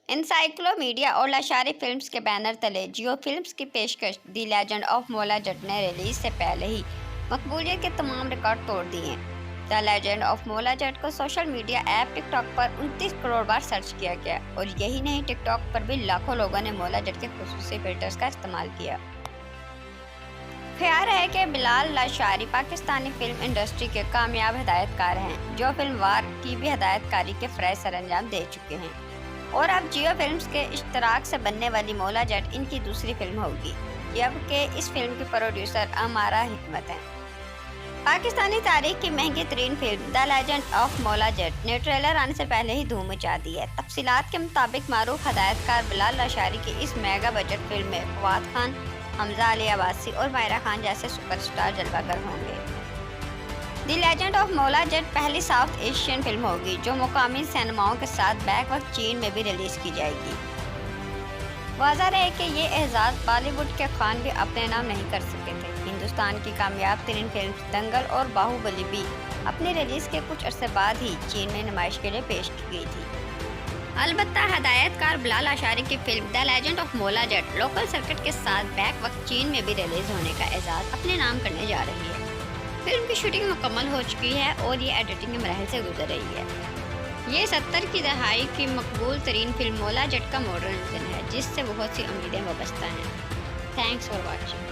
Encyclomedia और Lashari films के banner तले जियो फिल्म्स की पेशकश द लेजेंड ऑफ मोला जट ने रिलीज से पहले ही मकबूलियत के तमाम रिकॉर्ड तोड़ दिए। द लेजेंड ऑफ मोला जट को सोशल मीडिया ऐप टिकटॉक पर 29 करोड़ बार सर्च किया गया और यही नहीं, टिकटॉक पर भी लाखों लोगों ने मोला जट के खुसूसी फिल्टर्स का इस्तेमाल किया। ख्याल है कि बिलाल लाशारी पाकिस्तानी फिल्म इंडस्ट्री के कामयाब हिदायतकार हैं, जो फिल्म वार की भी हिदायतकारी के फ़राइज़ सरअंजाम दे चुके हैं और अब जियो फिल्म्स के इश्तराक से बनने वाली मोला जट इनकी दूसरी फिल्म होगी, जबकि इस फिल्म की प्रोड्यूसर अमारा हिकमत हैं। पाकिस्तानी तारीख की महंगी तरीन फिल्म द लेजेंड ऑफ मोला जट ने ट्रेलर आने से पहले ही धूम मचा दी है। तफसीलात के मुताबिक मारूफ हिदायतकार बिलाल लाशारी की इस मेगा बजट फिल्म में फवाद खान, हमजा अली अब्बासी और मायरा खान जैसे सुपरस्टार जलवागर होंगे। द लेजेंड ऑफ मोला जट पहली साउथ एशियन फिल्म होगी जो मुकामी सिनेमाओं के साथ बैक वक्त चीन में भी रिलीज की जाएगी। वाज़ह है कि ये एजाज़ बॉलीवुड के खान भी अपने नाम नहीं कर सके थे। हिंदुस्तान की कामयाब तरीन फिल्म दंगल और बाहुबली भी अपनी रिलीज के कुछ अरसे बाद ही चीन में नुमाइश के लिए पेश की गई थी। अलबत्ता हिदायतकार बिलाल लाशारी की फिल्म द लेजेंड ऑफ मोला जट लोकल सर्किट के साथ बैक वक्त चीन में भी रिलीज होने का एजाज़ अपने नाम करने जा रही है। फिल्म की शूटिंग मुकम्मल हो चुकी है और ये एडिटिंग के मरहल से गुजर रही है। ये 70 की दहाई की मकबूल तरीन फिल्म मोला जट का मॉडर्न वर्जन है, जिससे बहुत सी उम्मीदें वाबस्ता हैं। Thanks for watching.